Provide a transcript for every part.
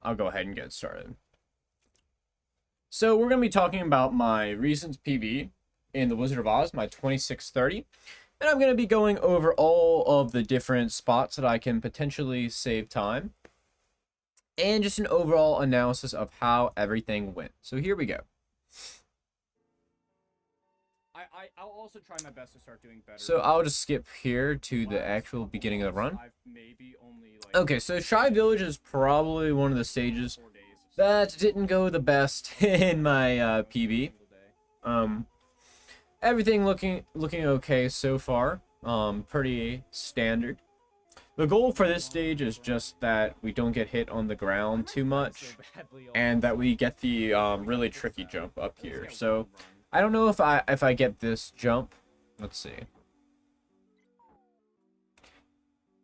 I'll go ahead and get started. So we're going to be talking about my recent PB in The Wizard of Oz, my 2630. And I'm going to be going over all of the different spots that I can potentially save time. And just an overall analysis of how everything went. So here we go. I'll also try my best to start doing better. So I'll just skip here to the actual beginning of the run. Okay, so Shy Village is probably one of the stages that didn't go the best in my PB. Everything looking okay so far. Pretty standard. The goal for this stage is just that we don't get hit on the ground too much, and that we get the really tricky jump up here. So I don't know if I get this jump. Let's see.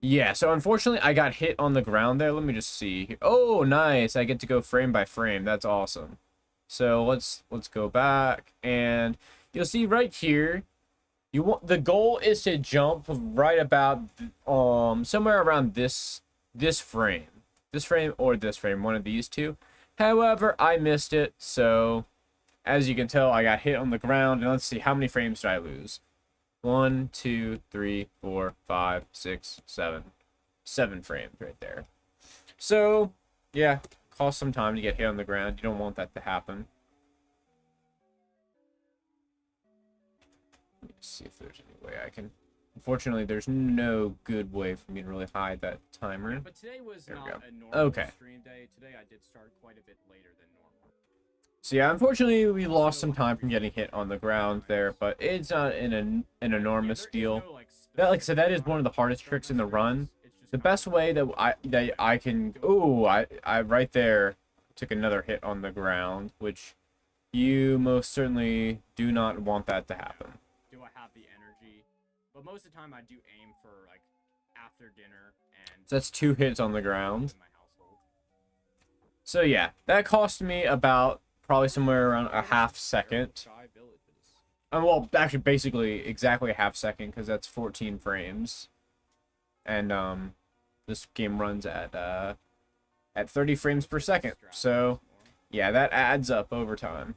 Yeah, so unfortunately I got hit on the ground there. Let me just see. Oh, nice. I get to go frame by frame. That's awesome. So let's go back, and you'll see right here, the goal is to jump right about somewhere around this frame. This frame or this frame, one of these two. However, I missed it, so as you can tell, I got hit on the ground, and let's see, how many frames did I lose? 1, 2, 3, 4, 5, 6, 7. 7 frames right there. So, yeah, cost some time to get hit on the ground. You don't want that to happen. Let me see if there's any way I can... Unfortunately, there's no good way for me to really hide that timer. Yeah, but today was not a normal stream day. Today I did start quite a bit later than normal. So yeah, unfortunately, we lost some time from getting hit on the ground there, but it's not an enormous deal. Like I said, that is one of the hardest tricks in the run. The best way that I can... Ooh, I right there took another hit on the ground, which you most certainly do not want that to happen. Do I have the energy? But most of the time I do aim for, like, after dinner, and... So that's 2 hits on the ground. So yeah, that cost me about... probably somewhere around a half second. Well, actually, basically exactly a half second, because that's 14 frames, and this game runs at 30 frames per second. So, yeah, that adds up over time.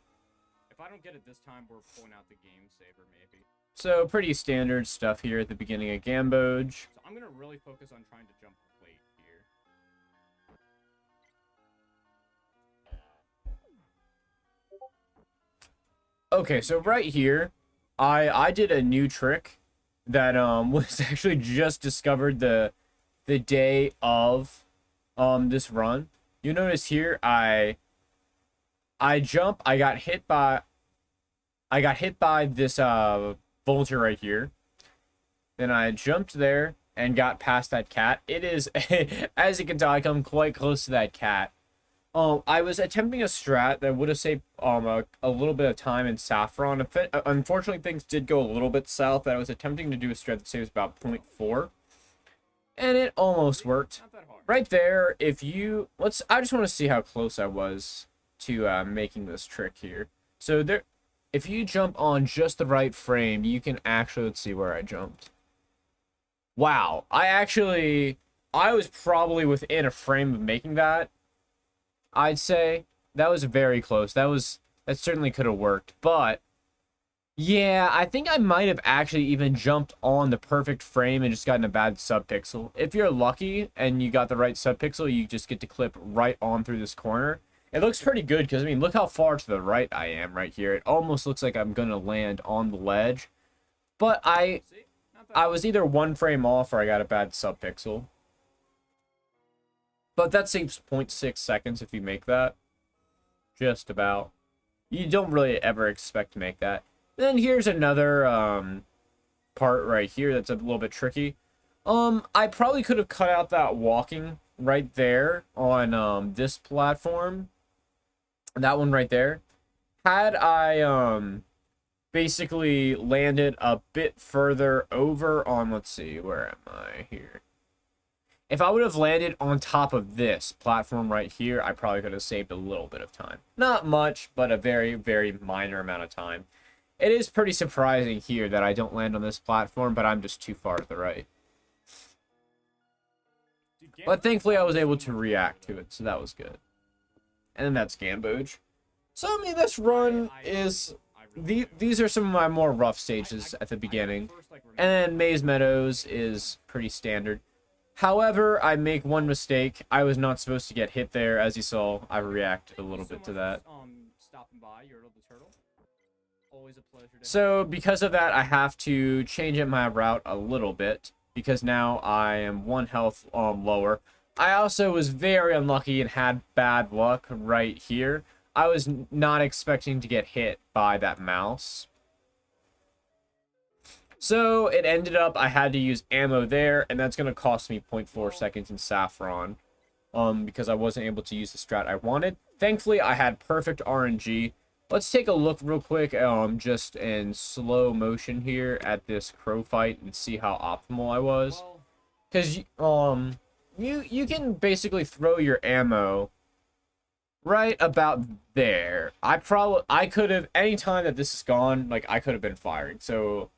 If I don't get it this time, we're pulling out the game saver, maybe. So, pretty standard stuff here at the beginning of Gamboge. So I'm gonna really focus on trying to jump late here. Okay, so right here, I did a new trick that was actually just discovered the day of this run. You notice here I jump, I got hit by this vulture right here. Then I jumped there and got past that cat. It is as you can tell, I come quite close to that cat. I was attempting a strat that would have saved a little bit of time in Saffron. Unfortunately, things did go a little bit south. I was attempting to do a strat that saves about 0.4, and it almost worked. Right there, if you... I just want to see how close I was to making this trick here. So there, if you jump on just the right frame, you can actually... Let's see where I jumped. Wow, I was probably within a frame of making that. I'd say that was very close. That certainly could have worked, but yeah, I think I might have actually even jumped on the perfect frame and just gotten a bad subpixel. If you're lucky and you got the right subpixel, you just get to clip right on through this corner. It looks pretty good because, I mean, look how far to the right I am right here. It almost looks like I'm going to land on the ledge, but I was either 1 frame off or I got a bad subpixel. But that saves 0.6 seconds if you make that. Just about. You don't really ever expect to make that. Then here's another part right here that's a little bit tricky. I probably could have cut out that walking right there on this platform. That one right there. Had I basically landed a bit further over on, let's see, where am I here? If I would have landed on top of this platform right here, I probably could have saved a little bit of time. Not much, but a very, very minor amount of time. It is pretty surprising here that I don't land on this platform, but I'm just too far to the right. But thankfully, I was able to react to it, so that was good. and then that's Gamboge. So I mean, this run is these are some of my more rough stages at the beginning, and then Maze Meadows is pretty standard. However, I make one mistake. I was not supposed to get hit there, as you saw. I reacted a little bit to that. Stopping by, Yertle the Turtle. Always a pleasure. So because of that, I have to change up my route a little bit because now I am 1 health lower. I also was very unlucky and had bad luck right here. I was not expecting to get hit by that mouse. So it ended up I had to use ammo there, and that's going to cost me 0.4 seconds in Saffron. Because I wasn't able to use the strat I wanted. Thankfully, I had perfect RNG. Let's take a look real quick, just in slow motion here at this crow fight and see how optimal I was. Because, you can basically throw your ammo right about there. I could have, anytime that this is gone, like, I could have been firing. So,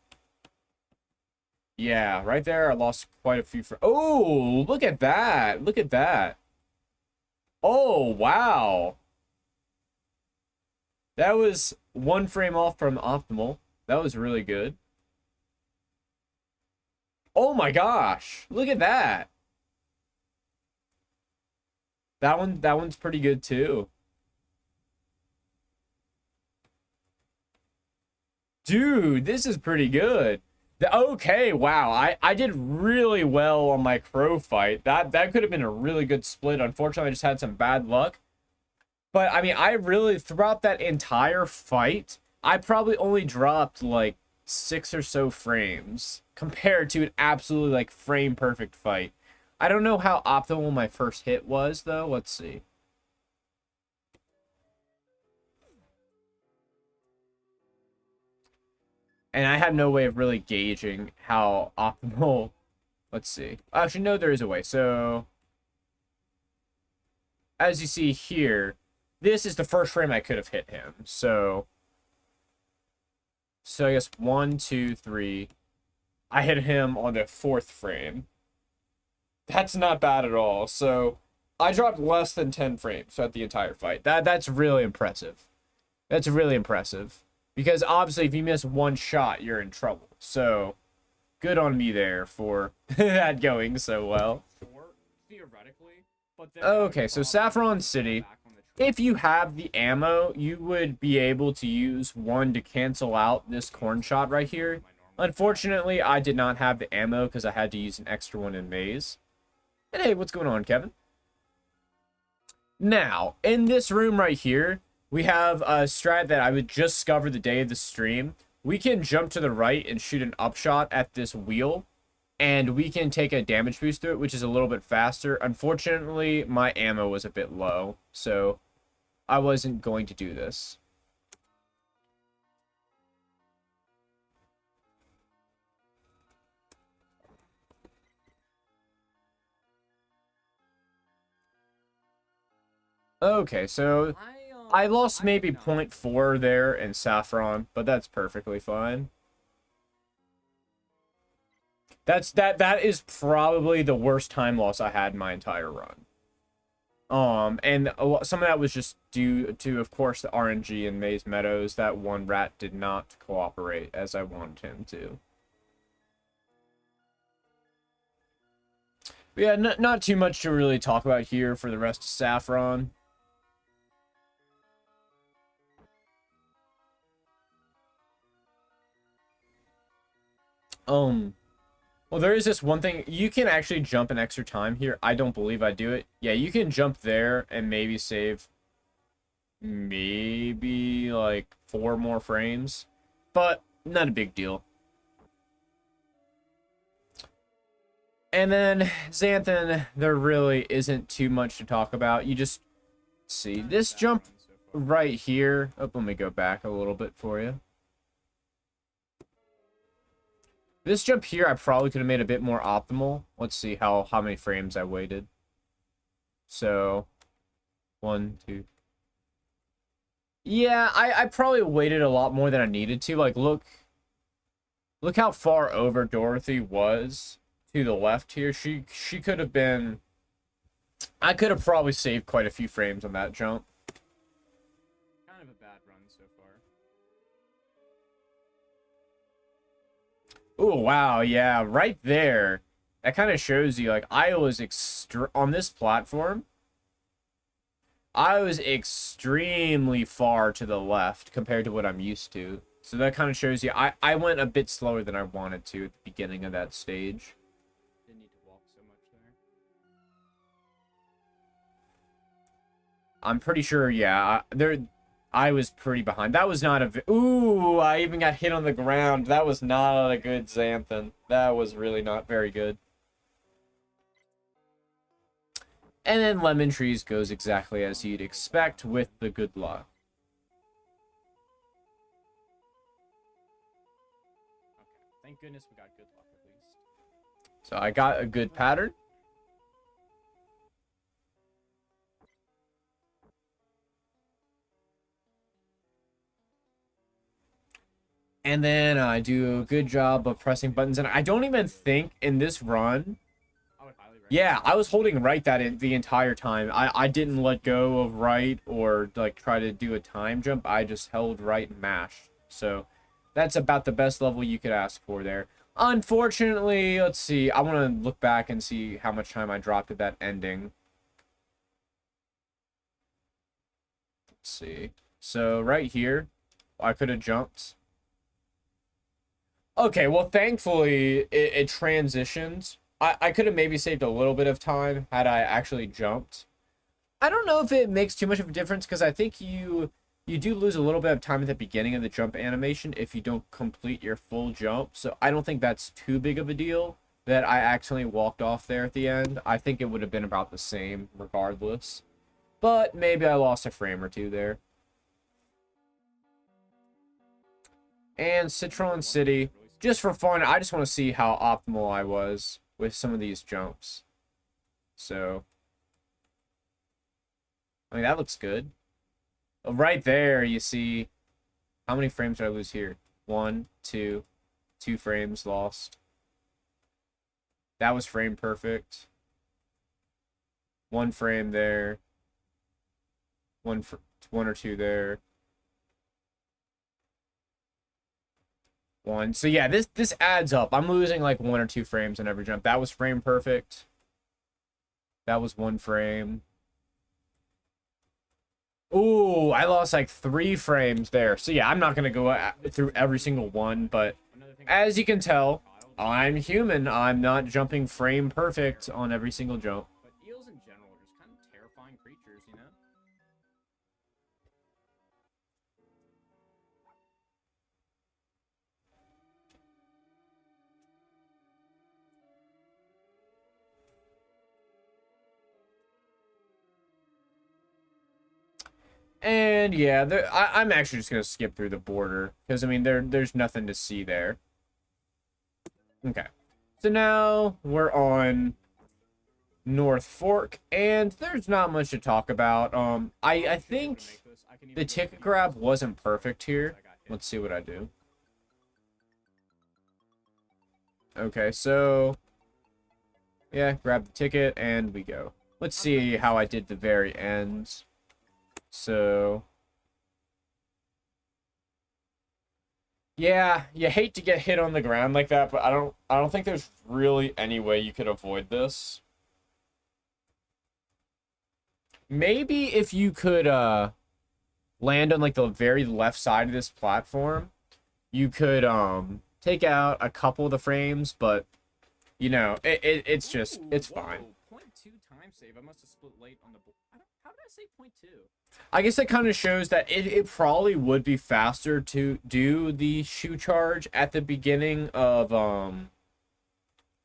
yeah, right there, I lost quite a few. Oh, look at that. Look at that. Oh, wow. That was 1 frame off from optimal. That was really good. Oh my gosh. Look at that. That one's pretty good too. Dude, this is pretty good. Okay, wow. I did really well on my crow fight. That could have been a really good split. Unfortunately, I just had some bad luck. But, I mean, I really, throughout that entire fight, I probably only dropped, like, 6 or so frames compared to an absolutely, like, frame-perfect fight. I don't know how optimal my first hit was, though. Let's see. And I have no way of really gauging how optimal... Let's see. Actually, no, there is a way. So, as you see here, this is the first frame I could have hit him. So I guess 1, 2, 3. I hit him on the 4th frame. That's not bad at all. So I dropped less than 10 frames throughout the entire fight. That's really impressive. That's really impressive. Because obviously, if you miss 1 shot, you're in trouble. So, good on me there for that going so well. Theoretically, but okay, so Saffron City. If you have the ammo, you would be able to use 1 to cancel out this corn shot right here. Unfortunately, I did not have the ammo because I had to use an extra one in Maze. And hey, what's going on, Kevin? Now, in this room right here, we have a strat that I would just discover the day of the stream. We can jump to the right and shoot an upshot at this wheel, and we can take a damage boost through it, which is a little bit faster. Unfortunately, my ammo was a bit low, so I wasn't going to do this. Okay, so I lost maybe 0.4 there in Saffron, but that's perfectly fine. That is probably the worst time loss I had in my entire run. And some of that was just due to, of course, the RNG in Maze Meadows. That one rat did not cooperate as I wanted him to. But yeah, not too much to really talk about here for the rest of Saffron. Well, there is this one thing. You can actually jump an extra time here. I don't believe I do it. Yeah, you can jump there and maybe save maybe like 4 more frames, but not a big deal. And then Xanthan, there really isn't too much to talk about. You just see this jump right here. Oh, let me go back a little bit for you. This jump here, I probably could have made a bit more optimal. Let's see how many frames I waited. So, 1, 2. Yeah, I probably waited a lot more than I needed to. Like, look how far over Dorothy was to the left here. She could have been... I could have probably saved quite a few frames on that jump. Oh, wow. Yeah, right there. That kind of shows you, like, I was on this platform, I was extremely far to the left compared to what I'm used to. So that kind of shows you, I went a bit slower than I wanted to at the beginning of that stage. Didn't need to walk so much there. I'm pretty sure, yeah, I was pretty behind. That was not ooh, I even got hit on the ground. That was not a good Xanthan. That was really not very good. And then Lemon Trees goes exactly as you'd expect with the good luck. Okay, thank goodness we got good luck at least. So I got a good pattern. And then I do a good job of pressing buttons. And I don't even think in this run... I would highly recommend. Yeah, I was holding right the entire time. I didn't let go of right or like try to do a time jump. I just held right and mashed. So that's about the best level you could ask for there. Unfortunately, let's see. I want to look back and see how much time I dropped at that ending. Let's see. So right here, I could have jumped. Okay, well, thankfully, it transitioned. I could have maybe saved a little bit of time had I actually jumped. I don't know if it makes too much of a difference because I think you do lose a little bit of time at the beginning of the jump animation if you don't complete your full jump. So I don't think that's too big of a deal that I accidentally walked off there at the end. I think it would have been about the same regardless. But maybe I lost a frame or two there. And Citron City, just for fun, I just want to see how optimal I was with some of these jumps. So, I mean, that looks good. Right there, you see, how many frames did I lose here? 1, 2 frames lost. That was frame perfect. 1 frame there. One or two there. 1. So yeah, this adds up. I'm losing like 1 or 2 frames on every jump. That was frame perfect. That was 1 frame. Ooh, I lost like 3 frames there. So yeah, I'm not gonna go through every single one, but as you can tell, I'm human. I'm not jumping frame perfect on every single jump. But eels in general are just kind of terrifying creatures, you know? And yeah, I'm actually just gonna skip through the border because I mean there's nothing to see there. Okay, so now we're on North Fork, and there's not much to talk about. I think the ticket grab wasn't perfect here. Let's see what I do. Okay, so yeah, grab the ticket and we go. Let's see how I did the very end. So yeah, you hate to get hit on the ground like that, but I don't think there's really any way you could avoid this. Maybe if you could land on like the very left side of this platform, you could take out a couple of the frames, but you know, it's just it's fine. 0.2 time save. I must have split late on the board. How did I say 0.2? I guess that kind of shows that it probably would be faster to do the shoe charge at the beginning of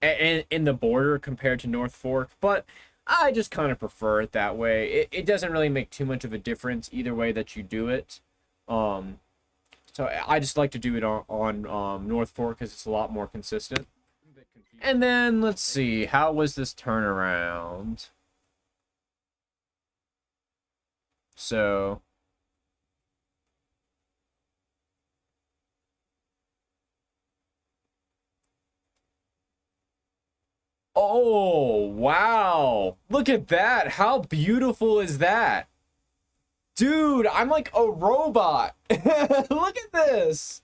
in the border compared to North Fork, but I just kind of prefer it that way. It doesn't really make too much of a difference either way that you do it. So I just like to do it on North Fork because it's a lot more consistent. I'm a bit confused. And then let's see, how was this turnaround? So oh, wow. Look at that. How beautiful is that? Dude, I'm like a robot. Look at this.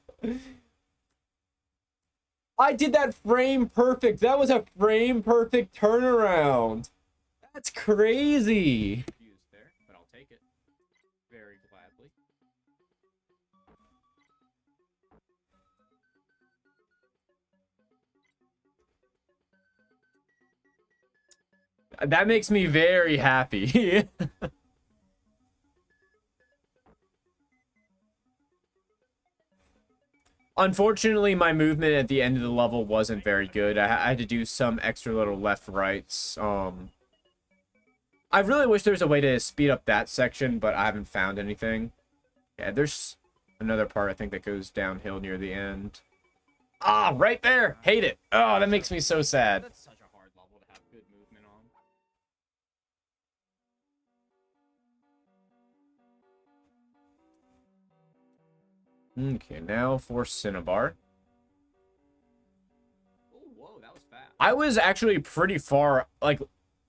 I did that frame perfect. That was a frame perfect turnaround. That's crazy. Confused there, but I'll take it very gladly. That makes me very happy. Unfortunately, my movement at the end of the level wasn't very good. I had to do some extra little left rights. I really wish there was a way to speed up that section, but I haven't found anything. Yeah, there's another part I think that goes downhill near the end. Ah, right there. Hate it. Oh, that makes me so sad. That's such a hard level to have good movement on. Okay, now for Cinnabar. Oh, whoa, that was fast. I was actually pretty far, like,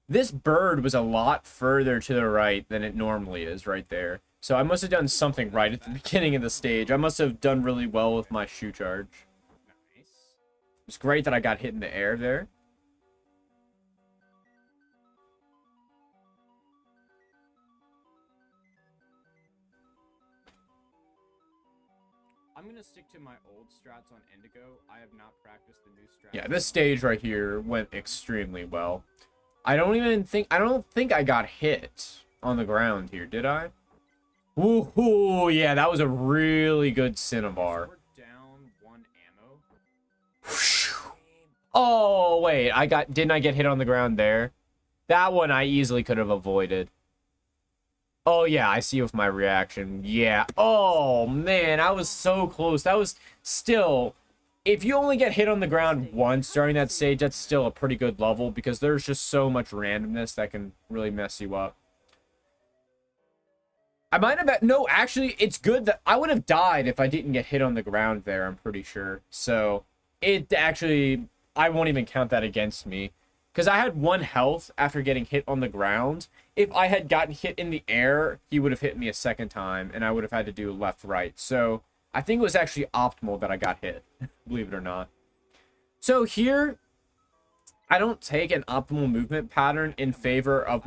this bird was a lot further to the right than it normally is right there. So I must have done something right at the beginning of the stage. I must have done really well with my shoe charge. Nice. It's great that I got hit in the air there. I'm gonna stick to my old strats on Indigo. I have not practiced the new strats. Yeah, this stage right here went extremely well. I don't think I got hit on the ground here, did I? Woohoo! Yeah, that was a really good Cinnabar. We're down 1 ammo. Oh, wait, didn't I get hit on the ground there? That one I easily could have avoided. Oh, yeah, I see with my reaction. Yeah. Oh, man, I was so close. That was still... If you only get hit on the ground once during that stage, that's still a pretty good level because there's just so much randomness that can really mess you up. I might have... No, actually, it's good that... I would have died if I didn't get hit on the ground there, I'm pretty sure. So, it actually... I won't even count that against me. Because I had 1 health after getting hit on the ground. If I had gotten hit in the air, he would have hit me a second time, and I would have had to do left-right. So, I think it was actually optimal that I got hit, believe it or not. So here, I don't take an optimal movement pattern in favor of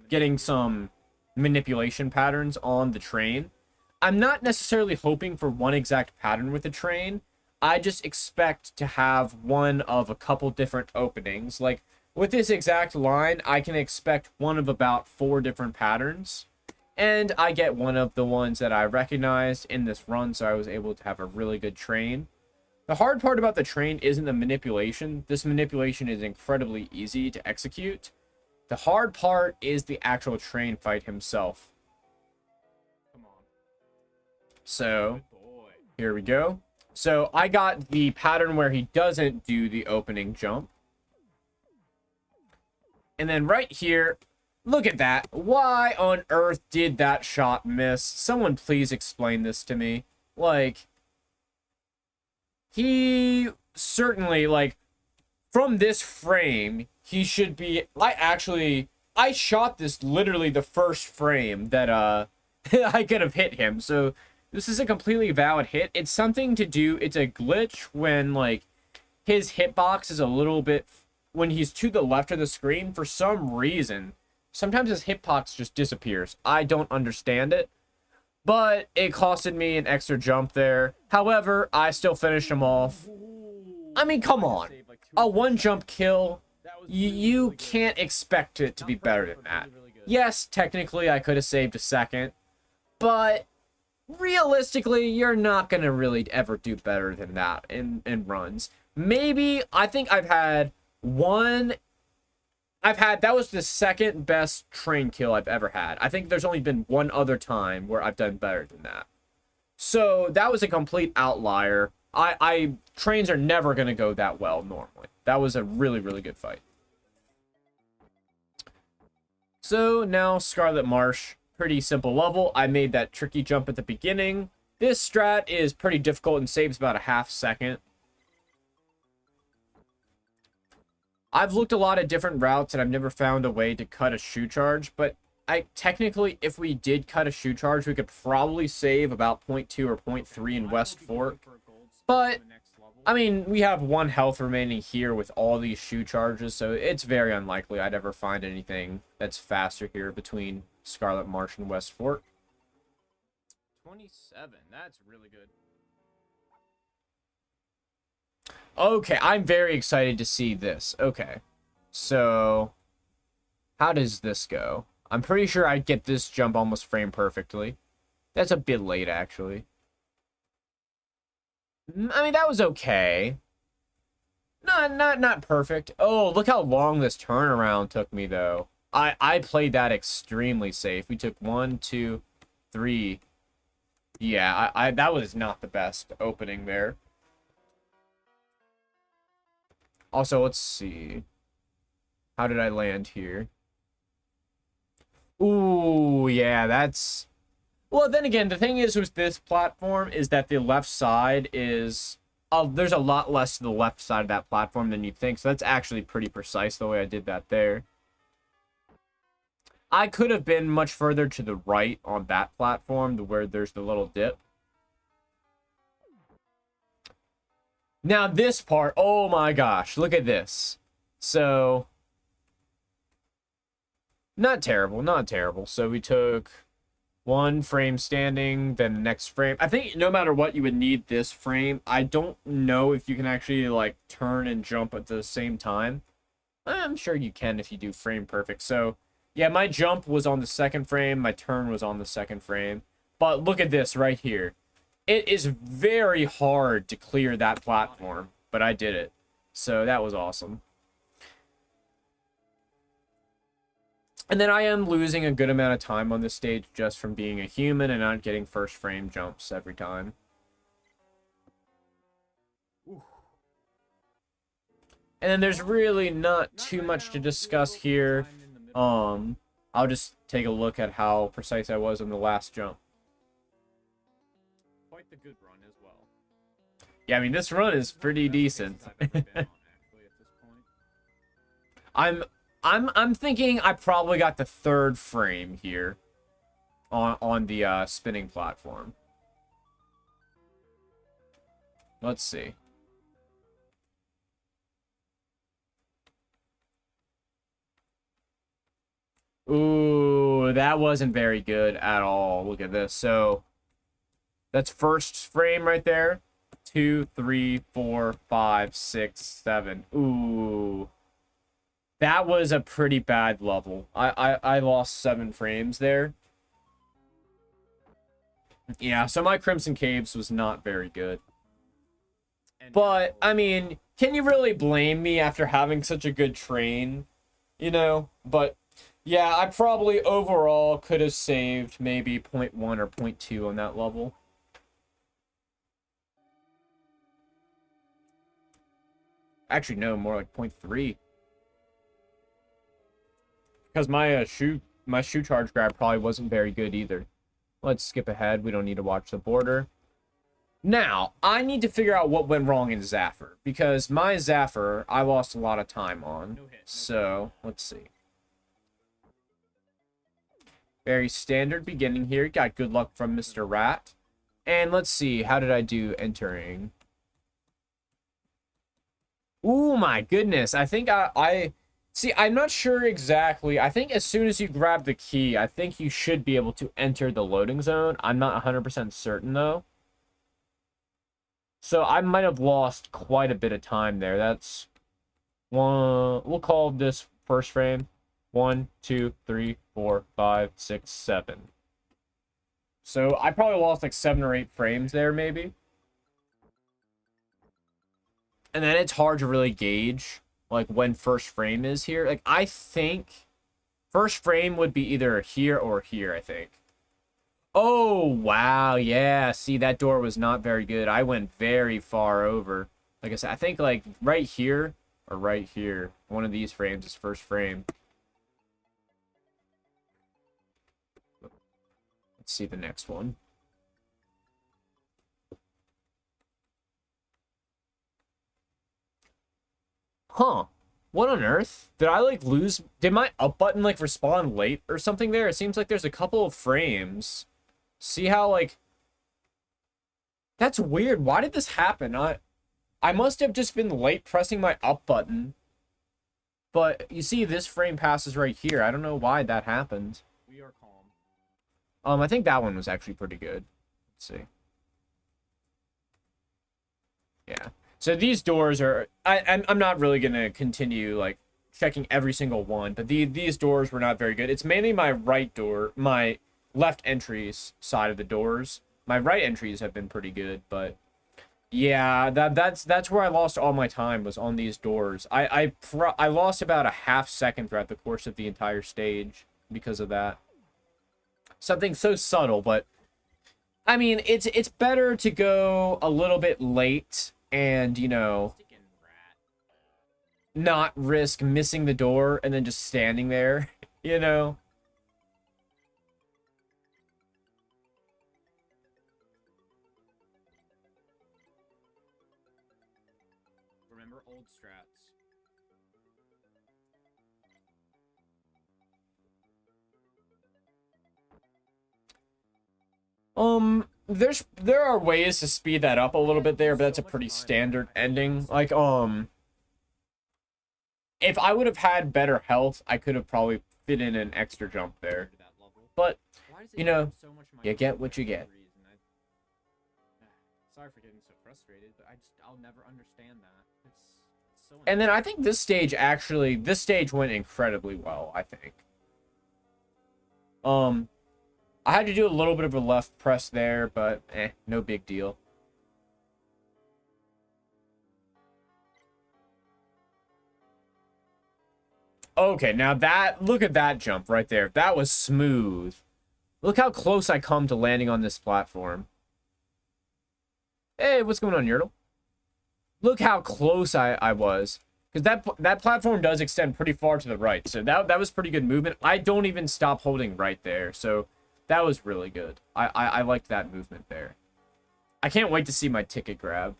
getting some manipulation patterns on the train. I'm not necessarily hoping for one exact pattern with the train. I just expect to have one of a couple different openings. Like, with this exact line, I can expect one of about 4 different patterns. And I get one of the ones that I recognized in this run, so I was able to have a really good train. The hard part about the train isn't the manipulation. This manipulation is incredibly easy to execute. The hard part is the actual train fight himself. Come on. So, Good boy. here we go. So, I got the pattern where he doesn't do the opening jump. And then right here, look at that. Why on earth did that shot miss? Someone please explain this to me. Like, he certainly, like, from this frame, he should be... I shot this literally the first frame that, I could have hit him. So, this is a completely valid hit. It's something to do... It's a glitch when, like, his hitbox is a little bit... When he's to the left of the screen, for some reason, sometimes his hitbox just disappears. I don't understand it. But it costed me an extra jump there. However, I still finished him off. I mean, come on. A 1-jump kill, you can't expect it to be better than that. Yes, technically I could have saved a second. But realistically, you're not going to really ever do better than that in runs. Maybe, I think I've had one... that was the second best train kill I've ever had. I think there's only been one other time where I've done better than that. So, that was a complete outlier. Trains are never going to go that well normally. That was a really, really good fight. So, now Scarlet Marsh. Pretty simple level. I made that tricky jump at the beginning. This strat is pretty difficult and saves about a half second. I've looked a lot at different routes and I've never found a way to cut a shoe charge, but technically, if we did cut a shoe charge, we could probably save about 0.2 or 0.3 in West Fork. But I mean, we have 1 health remaining here with all these shoe charges, so it's very unlikely I'd ever find anything that's faster here between Scarlet Marsh and West Fork. 27, that's really good. Okay, I'm very excited to see this. Okay, so how does this go? I'm pretty sure I'd get this jump almost frame perfectly. That's a bit late, actually. I mean, that was okay. Not perfect. Oh, look how long this turnaround took me, though. I played that extremely safe. We took 1, 2, 3. Yeah, that was not the best opening there. Also, let's see. How did I land here? Ooh, yeah, that's... Well, then again, the thing is with this platform is that the left side is... there's a lot less to the left side of that platform than you'd think, so that's actually pretty precise the way I did that there. I could have been much further to the right on that platform, where there's the little dip. Now this part, oh my gosh, look at this. So, not terrible, not terrible. So we took 1 frame standing, then the next frame. I think no matter what, you would need this frame. I don't know if you can actually, like, turn and jump at the same time. I'm sure you can if you do frame perfect. So, yeah, my jump was on the 2nd frame. My turn was on the 2nd frame. But look at this right here. It is very hard to clear that platform, but I did it. So that was awesome. And then I am losing a good amount of time on this stage just from being a human and not getting first frame jumps every time. And then there's really not too much to discuss here. I'll just take a look at how precise I was on the last jump. Quite the good run as well. Yeah, I mean, this run is pretty decent. I'm thinking I probably got the 3rd frame here on the spinning platform. Let's see. Ooh, that wasn't very good at all. Look at this. So that's first frame right there. 2, 3, 4, 5, 6, 7. Ooh. That was a pretty bad level. I lost 7 frames there. Yeah, so my Crimson Caves was not very good. But, I mean, can you really blame me after having such a good train? You know? But, yeah, I probably overall could have saved maybe 0.1 or 0.2 on that level. Actually, no, more like 0.3. Because my shoe charge grab probably wasn't very good either. Let's skip ahead. We don't need to watch the border. Now, I need to figure out what went wrong in Zaffer. Because my Zaffer, I lost a lot of time on. So, let's see. Very standard beginning here. Got good luck from Mr. Rat. And let's see. How did I do entering? Ooh, my goodness. I think See, I'm not sure exactly. I think as soon as you grab the key, I think you should be able to enter the loading zone. I'm not 100% certain, though. So I might have lost quite a bit of time there. That's one. We'll call this first frame. 1, 2, 3, 4, 5, 6, 7. So I probably lost like 7 or 8 frames there, maybe. And then it's hard to really gauge like when first frame is here. Like I think first frame would be either here or here, I think. Oh, wow. Yeah, see, that door was not very good. I went very far over. Like I said, I think like right here or right here, one of these frames is first frame. Let's see the next one. Huh. What on earth? Did I, like, lose... Did my up button, like, respawn late or something there? It seems like there's a couple of frames. See how, like... That's weird. Why did this happen? I must have just been late pressing my up button. But you see this frame passes right here. I don't know why that happened. We are calm. I think that one was actually pretty good. Let's see. Yeah. So these doors are... I'm not really going to continue, like, checking every single one. But these doors were not very good. It's mainly my right door, my left entries side of the doors. My right entries have been pretty good, but... Yeah, that's where I lost all my time, was on these doors. I lost about a half second throughout the course of the entire stage because of that. Something so subtle, but I mean, it's better to go a little bit late and, you know, Sticking rat. not risk missing the door and then just standing there, you know? Remember old strats. There are ways to speed that up a little bit there, but that's a pretty standard ending. Like, if I would have had better health, I could have probably fit in an extra jump there. To that level. But, Why does it you know, take so much of my you get time what for you no get. reason? Sorry for getting so frustrated, but I'll never understand that. It's so And then I think this stage went incredibly well, I think. I had to do a little bit of a left press there, but no big deal. Okay, now look at that jump right there. That was smooth. Look how close I come to landing on this platform. Hey, what's going on, Yertle? Look how close I was. Because that platform does extend pretty far to the right. So that was pretty good movement. I don't even stop holding right there. So that was really good. I liked that movement there. I can't wait to see my ticket grab.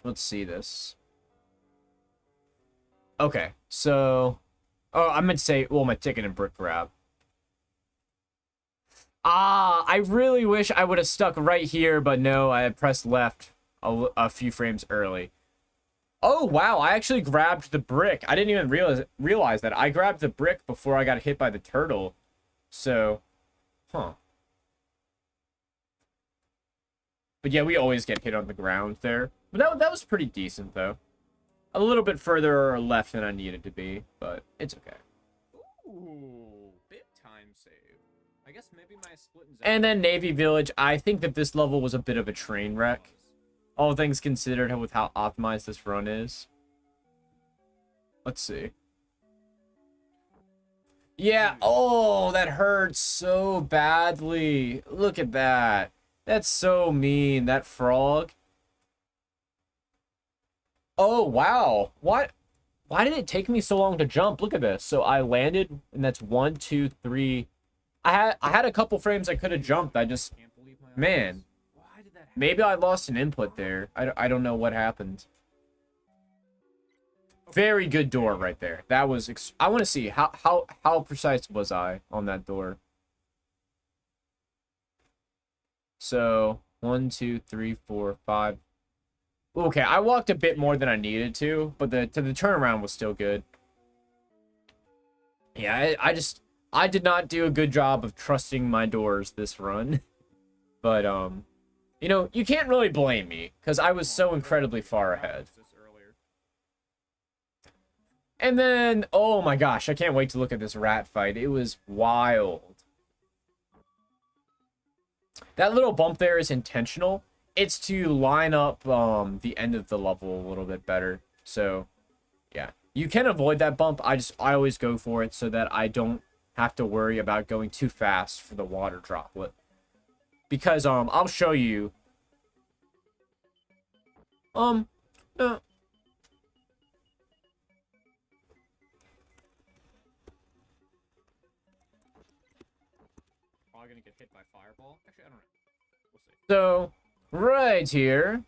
Let's see this. Okay, so... Oh, I meant to say, well, my ticket and brick grab. I really wish I would have stuck right here, but no, I had pressed left a few frames early. Oh, wow, I actually grabbed the brick. I didn't even realize that. I grabbed the brick before I got hit by the turtle. So, huh. But yeah, we always get hit on the ground there. But that was pretty decent, though. A little bit further left than I needed to be, but it's okay. Ooh, bit time save. I guess maybe my split and And then Navy Village, I think that this level was a bit of a train wreck. All things considered with how optimized this run is. Let's see. Yeah, oh, that hurts so badly. Look at that. That's so mean, that frog. Oh, wow. What? Why did it take me so long to jump? Look at this. So I landed, and that's 1, 2, 3. I had a couple frames I could have jumped. I just, Can't believe my man. eyes. Why did that happen? Maybe I lost an input there. I don't know what happened. Very good door right there. That was, I want to see, how precise was I on that door? So, 1, 2, 3, 4, 5. Okay, I walked a bit more than I needed to, but the turnaround was still good. Yeah, I did not do a good job of trusting my doors this run. But, you know, you can't really blame me, because I was so incredibly far ahead. This earlier. And then, oh my gosh, I can't wait to look at this rat fight. It was wild. That little bump there is intentional. It's to line up the end of the level a little bit better. So, yeah. You can avoid that bump. I always go for it so that I don't have to worry about going too fast for the water droplet. Because, I'll show you. No. Probably gonna get hit by fireball. Actually, I don't know. We'll see. So, right here,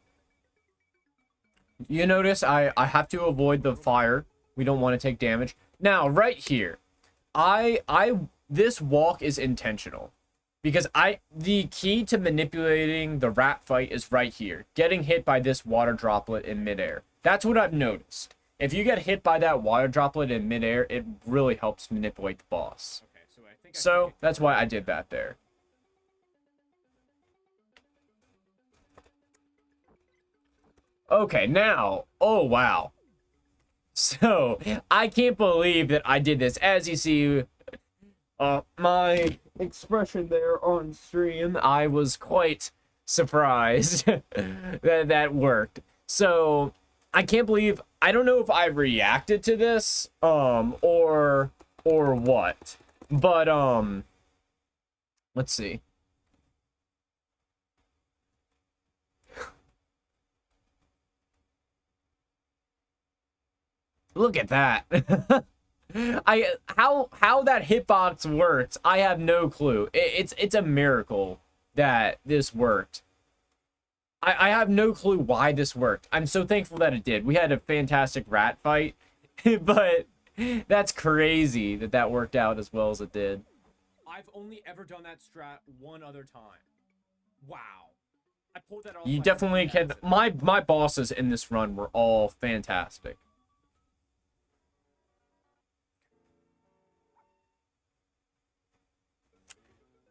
you notice I have to avoid the fire. We don't want to take damage. Now, right here, this walk is intentional Because the key to manipulating the rat fight is right here. Getting hit by this water droplet in midair. That's what I've noticed. If you get hit by that water droplet in midair, it really helps manipulate the boss. Okay, so I think So that's why I did that there. Okay, now, oh wow. So, I can't believe that I did this. As you see, my expression there on stream, I was quite surprised that that worked. So, I can't believe, I don't know if I reacted to this, or what. But, let's see. Look at that. How that hitbox works, I have no clue. It's a miracle that this worked. I have no clue why this worked. I'm so thankful that it did. We had a fantastic rat fight, but that's crazy that that worked out as well as it did. I've only ever done that strat one other time. Wow. I pulled that off. You like definitely can. accident. My bosses in this run were all fantastic.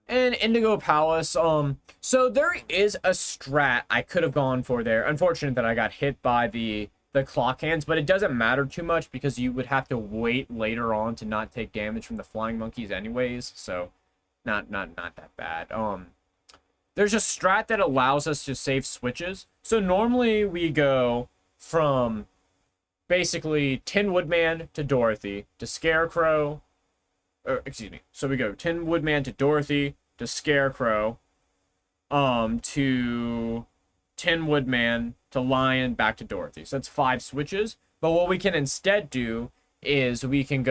And Indigo Palace, so there is a strat I could have gone for there. Unfortunate that I got hit by the clock hands, but it doesn't matter too much because you would have to wait later on to not take damage from the flying monkeys anyways, so not that bad. There's a strat that allows us to save switches. So normally we go from basically Tin Woodman to Dorothy to Scarecrow. Excuse me. So we go Tin Woodman to Dorothy to Scarecrow, to Tin Woodman to Lion back to Dorothy. So that's 5 switches. But what we can instead do is we can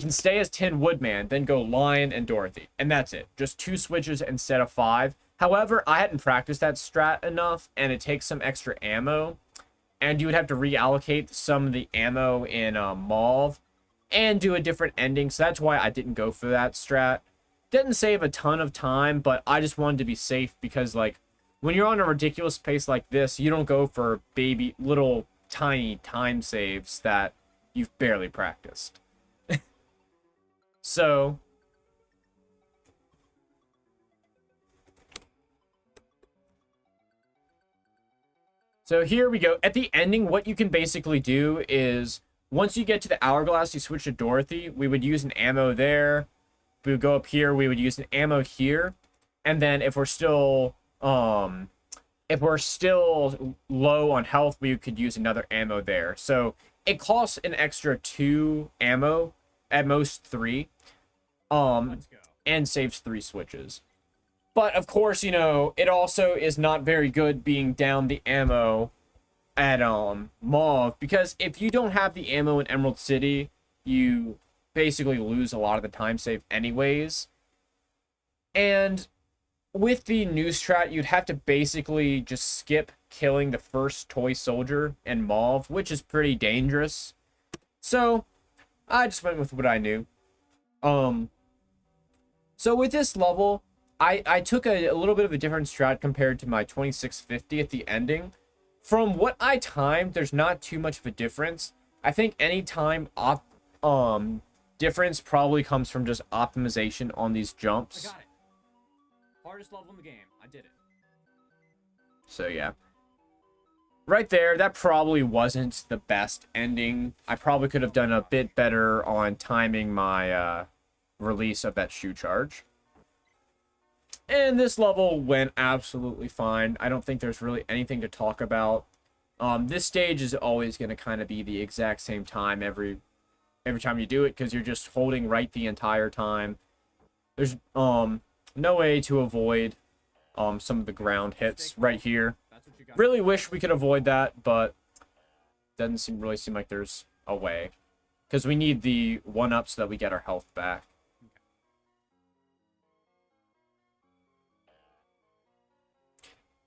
stay as Tin Woodman, then go Lion and Dorothy, and that's it. Just 2 switches instead of 5. However, I hadn't practiced that strat enough, and it takes some extra ammo, and you would have to reallocate some of the ammo in Mauve and do a different ending, so that's why I didn't go for that strat. Didn't save a ton of time, but I just wanted to be safe because, like, when you're on a ridiculous pace like this, you don't go for little tiny time saves that you've barely practiced. So here we go. At the ending, what you can basically do is once you get to the hourglass, you switch to Dorothy. We would use an ammo there. We would go up here. We would use an ammo here. And then if we're still low on health, we could use another ammo there. So it costs an extra 2 ammo, at most 3. Let's go. And saves 3 switches. But of course, you know, it also is not very good being down the ammo at Mauve, because if you don't have the ammo in Emerald City, you basically lose a lot of the time save anyways. And with the new strat, you'd have to basically just skip killing the first toy soldier in Mauve, which is pretty dangerous. So I just went with what I knew. So with this level, I took a little bit of a different strat compared to my 2650 at the ending. From what I timed, there's not too much of a difference. I think any time difference probably comes from just optimization on these jumps. I got it. Hardest level in the game. I did it. So yeah. Right there, that probably wasn't the best ending. I probably could have done a bit better on timing my release of that shoe charge. And this level went absolutely fine. I don't think there's really anything to talk about. This stage is always going to kind of be the exact same time every time you do it, because you're just holding right the entire time. There's no way to avoid some of the ground hits right here. That's what you got. Really wish we could avoid that, but doesn't really seem like there's a way, because we need the 1-up so that we get our health back.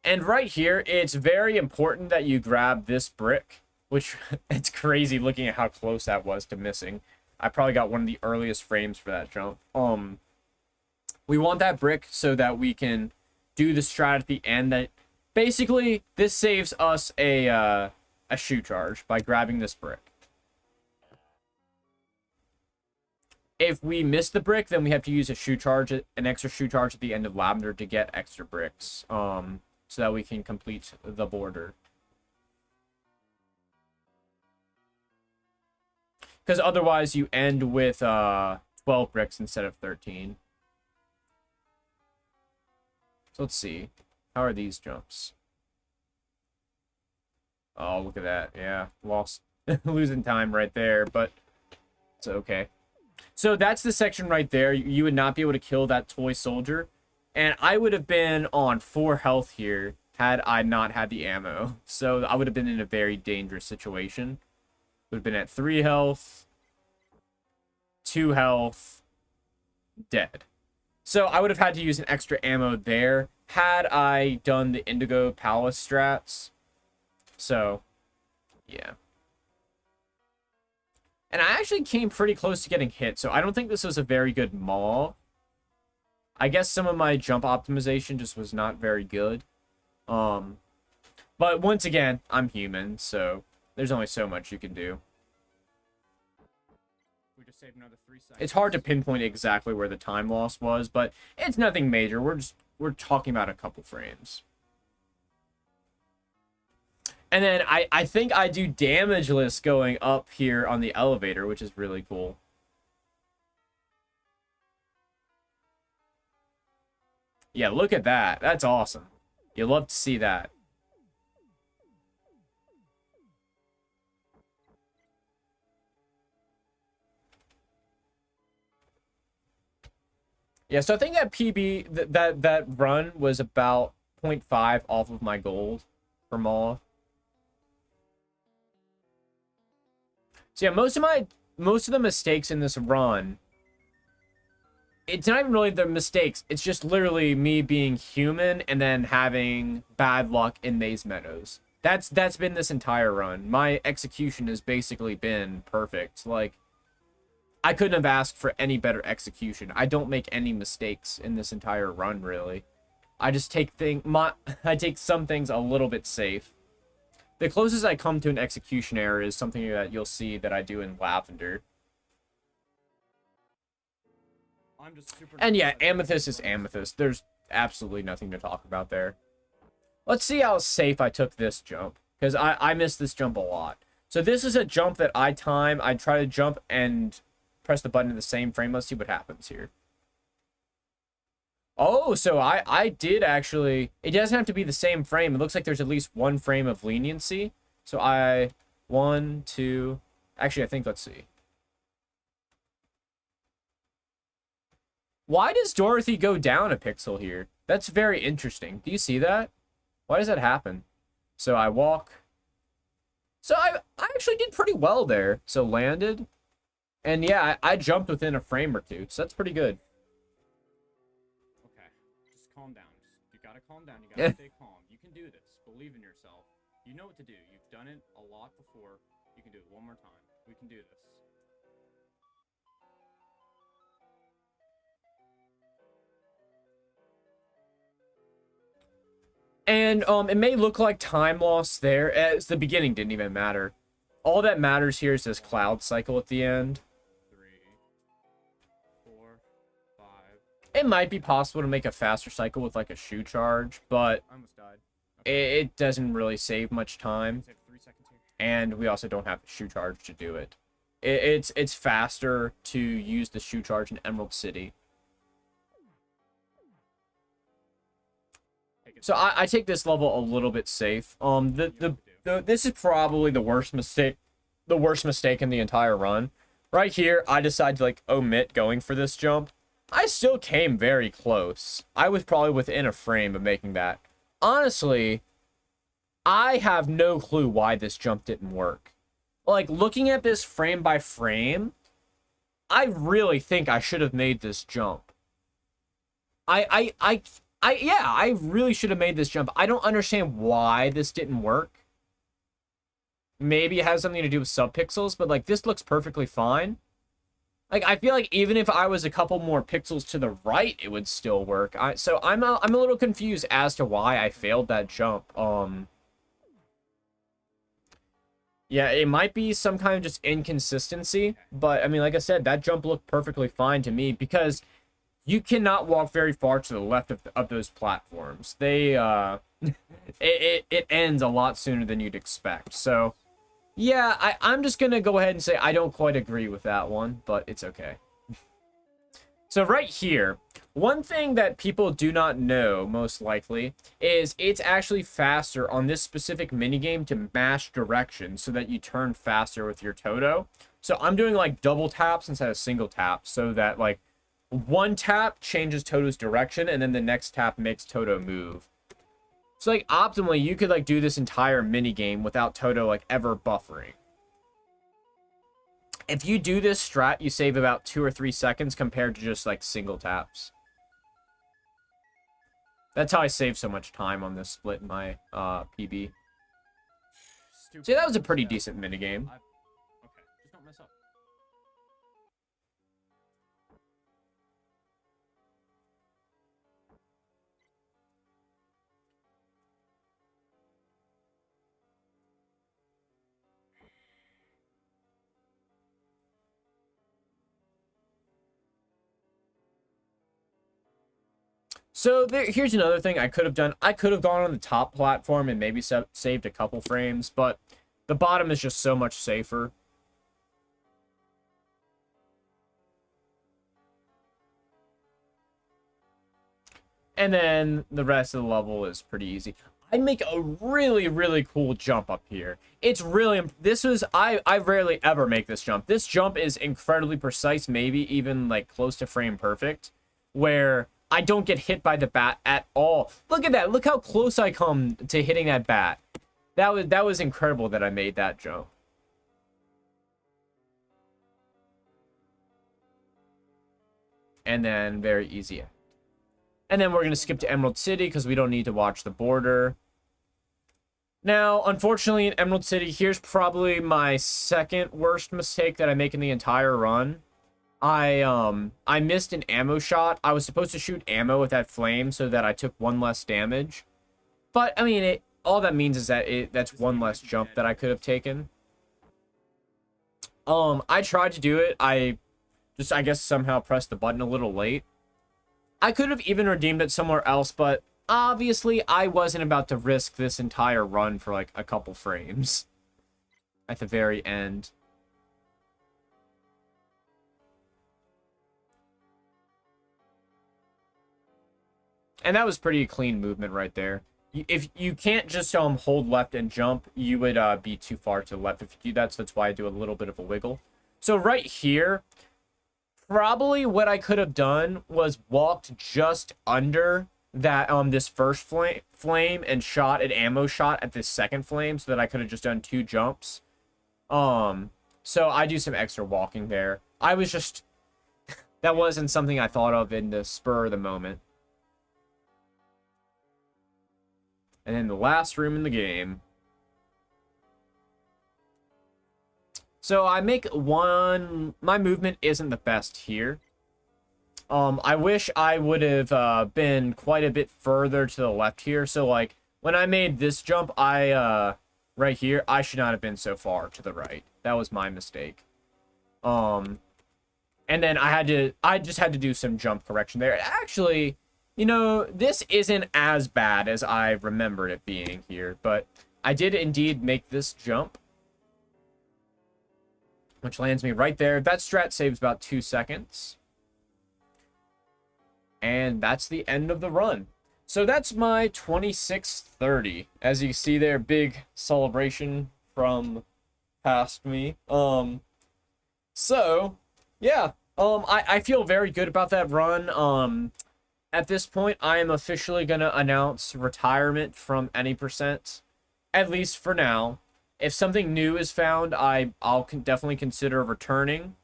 And right here, it's very important that you grab this brick, which it's crazy looking at how close that was to missing. I probably got one of the earliest frames for that jump. We want that brick so that we can do the strat at the end. That basically this saves us a shoe charge by grabbing this brick. If we miss the brick, then we have to use a shoe charge, an extra shoe charge at the end of Lavender to get extra bricks, so that we can complete the border. Because otherwise you end with 12 bricks instead of 13. So let's see. How are these jumps? Oh, look at that. Yeah, lost. Losing time right there, but it's okay. So that's the section right there. You would not be able to kill that toy soldier. And I would have been on 4 health here had I not had the ammo. So I would have been in a very dangerous situation. Would have been at 3 health, 2 health, dead. So I would have had to use an extra ammo there had I done the Indigo Palace strats. So, yeah. And I actually came pretty close to getting hit, so I don't think this was a very good maul. I guess some of my jump optimization just was not very good. But once again, I'm human, so there's only so much you can do. We just saved another 3 seconds. It's hard to pinpoint exactly where the time loss was, but it's nothing major. We're talking about a couple frames. And then I think I do damageless going up here on the elevator, which is really cool. Yeah, look at that. That's awesome. You love to see that. Yeah, so I think that PB, that run was about 0.5 off of my gold for Maw. So yeah, most of the mistakes in this run, it's not even really the mistakes. It's just literally me being human and then having bad luck in Maze Meadows. That's been this entire run. My execution has basically been perfect. Like, I couldn't have asked for any better execution. I don't make any mistakes in this entire run, really. I just take I take some things a little bit safe. The closest I come to an execution error is something that you'll see that I do in Lavender. I'm just super. And yeah, Amethyst is Amethyst. There's absolutely nothing to talk about there. Let's see how safe I took this jump, because I missed this jump a lot. So this is a jump that I time. I try to jump and press the button in the same frame. Let's see what happens here. Oh, so I did actually... It doesn't have to be the same frame. It looks like there's at least 1 frame of leniency. So 1, 2... Actually, I think, let's see. Why does Dorothy go down a pixel here? That's very interesting. Do you see that? Why does that happen? So I walk. So I actually did pretty well there. So landed. And yeah, I jumped within a frame or 2. So that's pretty good. Calm down. You gotta calm down. You gotta stay calm. You can do this. Believe in yourself. You know what to do. You've done it a lot before. You can do it one more time. We can do this. And it may look like time loss there, as the beginning didn't even matter. All that matters here is this cloud cycle at the end. 3, 4, 5. It might be possible to make a faster cycle with like a shoe charge, but I almost died. it doesn't really save much time. Save 3 seconds here. And we also don't have the shoe charge to do it. It's faster to use the shoe charge in Emerald City. So I take this level a little bit safe. This is probably the worst mistake in the entire run. Right here, I decided to like omit going for this jump. I still came very close. I was probably within a frame of making that. Honestly, I have no clue why this jump didn't work. Like, looking at this frame by frame, I really think I should have made this jump. Yeah, I really should have made this jump. I don't understand why this didn't work. Maybe it has something to do with subpixels, but like, this looks perfectly fine. Like, I feel like even if I was a couple more pixels to the right, it would still work. So I'm a little confused as to why I failed that jump. Yeah, it might be some kind of just inconsistency, but I mean, like I said, that jump looked perfectly fine to me because you cannot walk very far to the left of those platforms. They it ends a lot sooner than you'd expect. So yeah, I'm just gonna go ahead and say I don't quite agree with that one, but it's okay. So right here, one thing that people do not know, most likely, is it's actually faster on this specific minigame to mash direction so that you turn faster with your Toto. So I'm doing like double taps instead of single taps so that like one tap changes Toto's direction and then the next tap makes Toto move. So like optimally, you could like do this entire minigame without Toto like ever buffering. If you do this strat, you save about 2 or 3 seconds compared to just like single taps. That's how I save so much time on this split in my PB. Stupid. See, that was a pretty decent minigame. Okay, just don't mess up. So here's another thing I could have done. I could have gone on the top platform and maybe saved a couple frames, but the bottom is just so much safer. And then the rest of the level is pretty easy. I make a really, really cool jump up here. It's really, I rarely ever make this jump. This jump is incredibly precise, maybe even like close to frame perfect, where I don't get hit by the bat at all. Look at that. Look how close I come to hitting that bat. That was incredible that I made that jump. And then very easy. And then we're going to skip to Emerald City because we don't need to watch the border. Now, unfortunately, in Emerald City, here's probably my second worst mistake that I make in the entire run. I missed an ammo shot. I was supposed to shoot ammo with that flame so that I took 1 less damage. But, I mean, all that means is that that's 1 less jump that I could have taken. I tried to do it. I guess, somehow pressed the button a little late. I could have even redeemed it somewhere else, but obviously I wasn't about to risk this entire run for like a couple frames at the very end. And that was pretty clean movement right there. If you can't just hold left and jump, you would be too far to the left. If you do that, so that's why I do a little bit of a wiggle. So right here, probably what I could have done was walked just under that this first flame and shot an ammo shot at this second flame so that I could have just done 2 jumps. So I do some extra walking there. I was just that wasn't something I thought of in the spur of the moment. And then the last room in the game. So I make one. My movement isn't the best here. I wish I would have been quite a bit further to the left here. So like when I made this jump, right here, I should not have been so far to the right. That was my mistake. And then I just had to do some jump correction there. Actually, you know, this isn't as bad as I remembered it being here, but I did indeed make this jump, which lands me right there. That strat saves about 2 seconds. And that's the end of the run. So that's my 2630. As you see there, big celebration from past me. So, yeah. I feel very good about that run. At this point, I am officially going to announce retirement from any percent, at least for now. If something new is found, I'll definitely consider returning.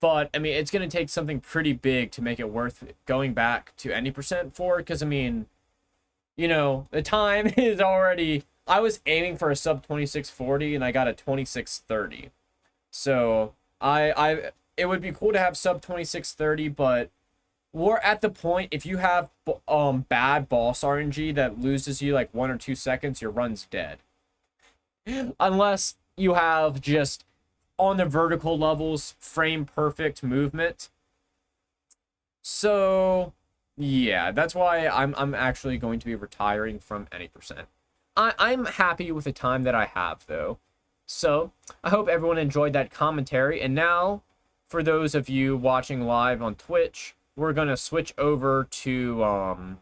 But, I mean, it's going to take something pretty big to make it worth going back to any percent for. Because, I mean, you know, the time is already... I was aiming for a sub 2640, and I got a 2630. So, it would be cool to have sub 2630, but we're at the point, if you have bad boss RNG that loses you like 1 or 2 seconds, your run's dead. Unless you have just on the vertical levels frame perfect movement. So yeah, that's why I'm actually going to be retiring from any percent. I'm happy with the time that I have though. So I hope everyone enjoyed that commentary. And now for those of you watching live on Twitch, we're gonna switch over to